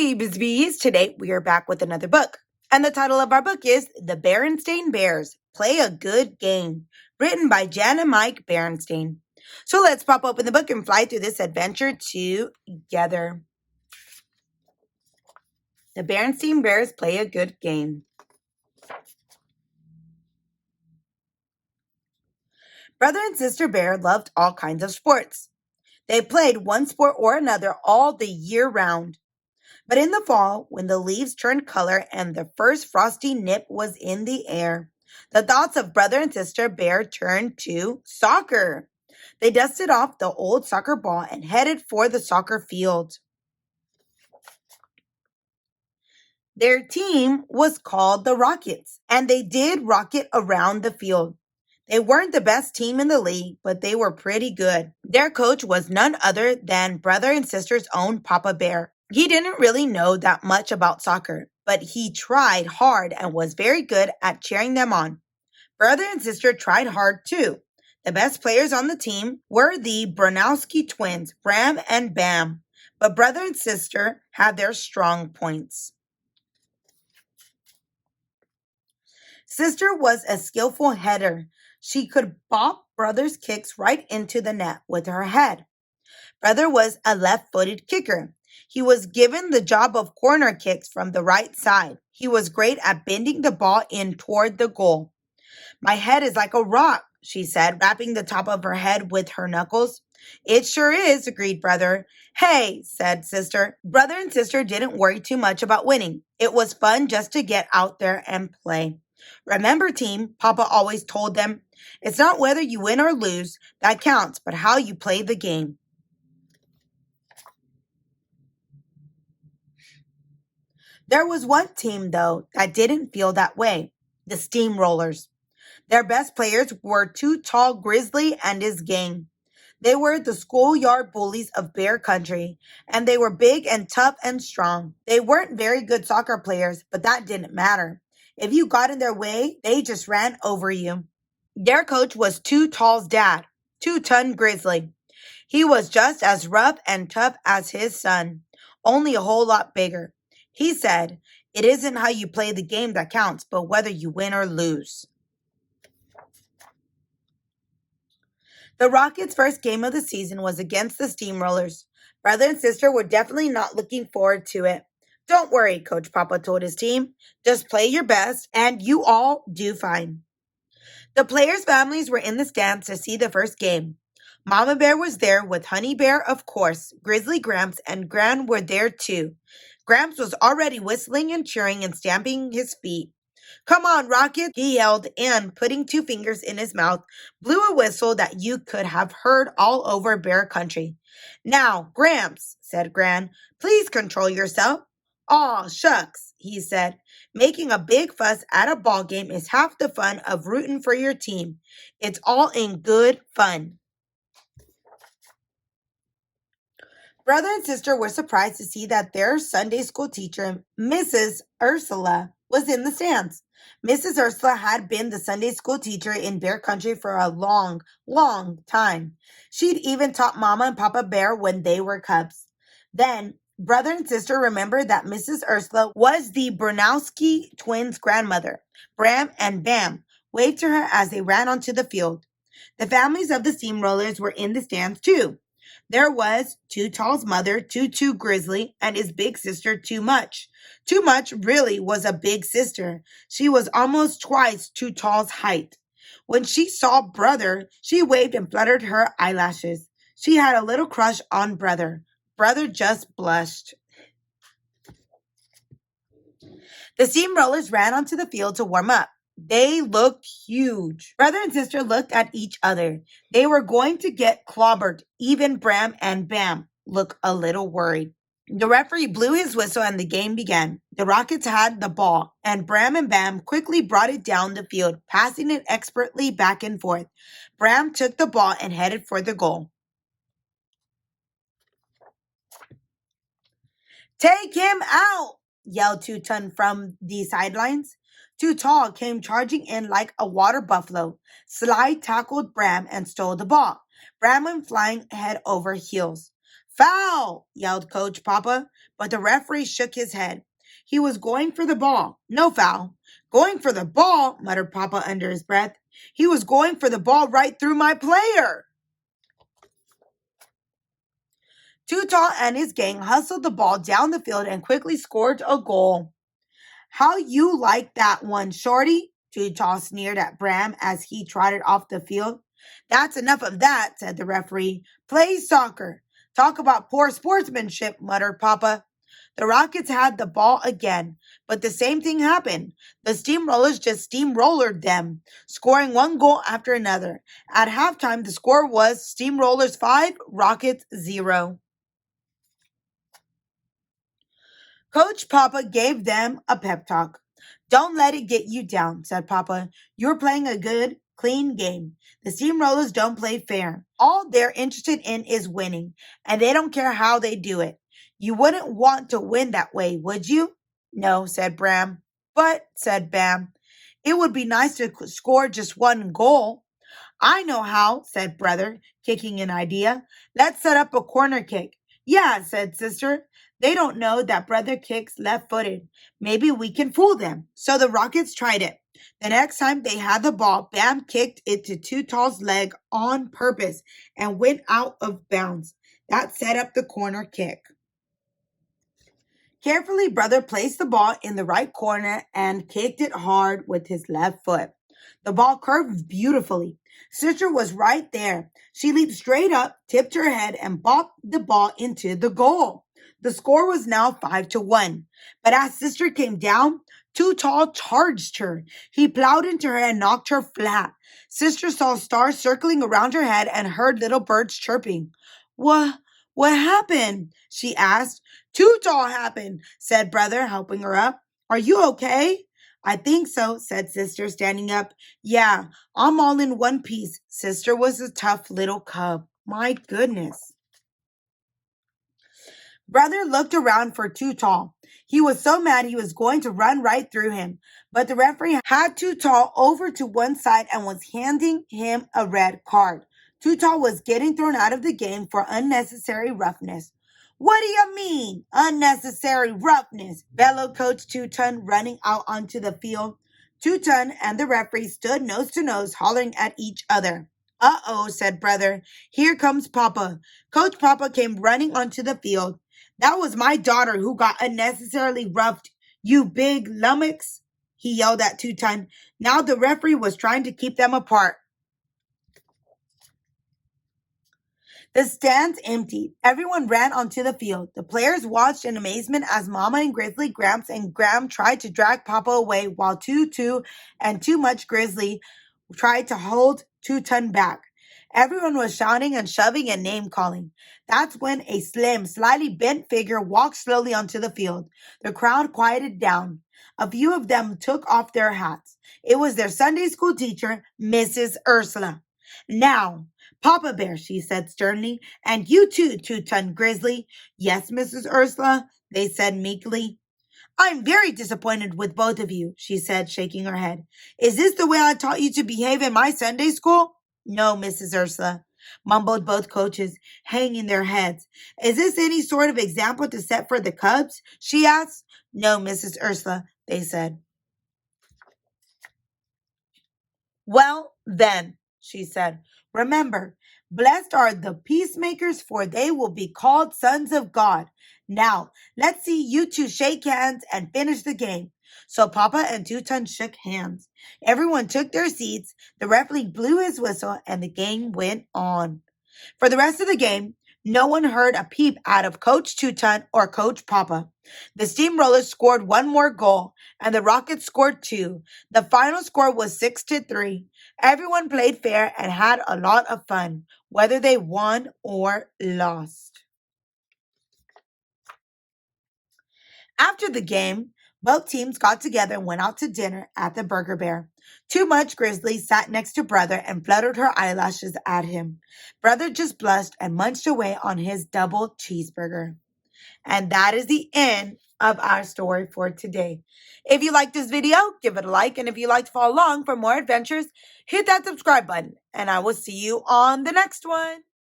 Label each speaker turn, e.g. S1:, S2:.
S1: Hey, Biz today we are back with another book. And the title of our book is The Berenstain Bears Play a Good Game, written by Jan and Mike Berenstain. So let's pop open the book and fly through this adventure together. The Berenstain Bears Play a Good Game. Brother and Sister Bear loved all kinds of sports. They played one sport or another all the year round. But in the fall, when the leaves turned color and the first frosty nip was in the air, the thoughts of Brother and Sister Bear turned to soccer. They dusted off the old soccer ball and headed for the soccer field. Their team was called the Rockets, and they did rocket around the field. They weren't the best team in the league, but they were pretty good. Their coach was none other than Brother and Sister's own Papa Bear. He didn't really know that much about soccer, but he tried hard and was very good at cheering them on. Brother and Sister tried hard too. The best players on the team were the Bronowski twins, Bram and Bam, but Brother and Sister had their strong points. Sister was a skillful header. She could bop Brother's kicks right into the net with her head. Brother was a left-footed kicker. He was given the job of corner kicks from the right side. He was great at bending the ball in toward the goal. My head is like a rock, she said, rapping the top of her head with her knuckles. It sure is, agreed Brother. Hey, said Sister. Brother and Sister didn't worry too much about winning. It was fun just to get out there and play. Remember, team, Papa always told them, it's not whether you win or lose that counts, but how you play the game. There was one team, though, that didn't feel that way, the Steamrollers. Their best players were Too Tall Grizzly and his gang. They were the schoolyard bullies of Bear Country, and they were big and tough and strong. They weren't very good soccer players, but that didn't matter. If you got in their way, they just ran over you. Their coach was Too Tall's dad, 2-Ton Grizzly. He was just as rough and tough as his son, only a whole lot bigger. He said, it isn't how you play the game that counts, but whether you win or lose. The Rockets' first game of the season was against the Steamrollers. Brother and Sister were definitely not looking forward to it. Don't worry, Coach Papa told his team. Just play your best, and you all do fine. The players' families were in the stands to see the first game. Mama Bear was there with Honey Bear, of course. Grizzly Gramps and Gran were there too. Gramps was already whistling and cheering and stamping his feet. Come on, Rocket, he yelled, and, putting 2 fingers in his mouth, blew a whistle that you could have heard all over Bear Country. Now, Gramps, said Gran, please control yourself. Aw, shucks, he said. Making a big fuss at a ball game is half the fun of rooting for your team. It's all in good fun. Brother and Sister were surprised to see that their Sunday school teacher, Mrs. Ursula, was in the stands. Mrs. Ursula had been the Sunday school teacher in Bear Country for a long, long time. She'd even taught Mama and Papa Bear when they were cubs. Then, Brother and Sister remembered that Mrs. Ursula was the Bronowski twins' grandmother. Bram and Bam waved to her as they ran onto the field. The families of the Steamrollers were in the stands too. There was Too Tall's mother, Too Grizzly, and his big sister, Too Much. Too Much really was a big sister. She was almost twice Too Tall's height. When she saw Brother, she waved and fluttered her eyelashes. She had a little crush on Brother. Brother just blushed. The Steamrollers ran onto the field to warm up. They looked huge. Brother and Sister looked at each other. They were going to get clobbered. Even Bram and Bam looked a little worried. The referee blew his whistle and the game began. The Rockets had the ball, and Bram and Bam quickly brought it down the field, passing it expertly back and forth. Bram took the ball and headed for the goal. Take him out, yelled 2-Ton from the sidelines. Too Tall came charging in like a water buffalo. Sly tackled Bram and stole the ball. Bram went flying head over heels. Foul, yelled Coach Papa, but the referee shook his head. He was going for the ball. No foul. Going for the ball, muttered Papa under his breath. He was going for the ball right through my player. Too Tall and his gang hustled the ball down the field and quickly scored a goal. How you like that one, Shorty? Too Tall sneered at Bram as he trotted off the field. That's enough of that, said the referee. Play soccer. Talk about poor sportsmanship, muttered Papa. The Rockets had the ball again, but the same thing happened. The Steamrollers just steamrollered them, scoring one goal after another. At halftime, the score was Steamrollers 5, Rockets 0. Coach Papa gave them a pep talk. Don't let it get you down, said Papa. You're playing a good, clean game. The Steamrollers don't play fair. All they're interested in is winning, and they don't care how they do it. You wouldn't want to win that way, would you? No, said Bram. But, said Bam, it would be nice to score just one goal. I know how, said Brother, kicking an idea. Let's set up a corner kick. Yeah, said Sister. They don't know that Brother kicks left-footed. Maybe we can fool them. So the Rockets tried it. The next time they had the ball, Bam kicked it to Too Tall's leg on purpose and went out of bounds. That set up the corner kick. Carefully, Brother placed the ball in the right corner and kicked it hard with his left foot. The ball curved beautifully. Sister was right there. She leaped straight up, tipped her head, and bopped the ball into the goal. The score was now 5-1. But as Sister came down, Too Tall charged her. He plowed into her and knocked her flat. Sister saw stars circling around her head and heard little birds chirping. What happened? She asked. Too Tall happened, said Brother, helping her up. Are you okay? I think so, said Sister, standing up. Yeah, I'm all in one piece. Sister was a tough little cub. My goodness. Brother looked around for Too Tall. He was so mad he was going to run right through him. But the referee had Too Tall over to one side and was handing him a red card. Too Tall was getting thrown out of the game for unnecessary roughness. What do you mean, unnecessary roughness? Bellowed Coach Two-Ton, running out onto the field. Two-Ton and the referee stood nose to nose, hollering at each other. Uh-oh, said Brother. Here comes Papa. Coach Papa came running onto the field. That was my daughter who got unnecessarily roughed, you big lummox, he yelled at Two-Ton. Now the referee was trying to keep them apart. The stands emptied. Everyone ran onto the field. The players watched in amazement as Mama and Grizzly, Gramps, and Graham tried to drag Papa away while Too and Too Much Grizzly tried to hold Two-Ton back. Everyone was shouting and shoving and name-calling. That's when a slim, slightly bent figure walked slowly onto the field. The crowd quieted down. A few of them took off their hats. It was their Sunday school teacher, Mrs. Ursula. Now, Papa Bear, she said sternly, and you too, Two-Ton Grizzly. Yes, Mrs. Ursula, they said meekly. I'm very disappointed with both of you, she said, shaking her head. Is this the way I taught you to behave in my Sunday school? No, Mrs. Ursula, mumbled both coaches, hanging their heads. Is this any sort of example to set for the Cubs? She asked. No, Mrs. Ursula, they said. Well, then, she said, remember, blessed are the peacemakers, for they will be called sons of God. Now, let's see you two shake hands and finish the game. So Papa and Two-Ton shook hands. Everyone took their seats, the referee blew his whistle, and the game went on. For the rest of the game, no one heard a peep out of Coach Two-Ton or Coach Papa. The Steamrollers scored one more goal, and the Rockets scored two. The final score was 6-3. Everyone played fair and had a lot of fun, whether they won or lost. After the game, both teams got together and went out to dinner at the Burger Bear. Too Much Grizzly sat next to Brother and fluttered her eyelashes at him. Brother just blushed and munched away on his double cheeseburger. And that is the end of our story for today. If you like this video, give it a like. And if you'd like to follow along for more adventures, hit that subscribe button. And I will see you on the next one.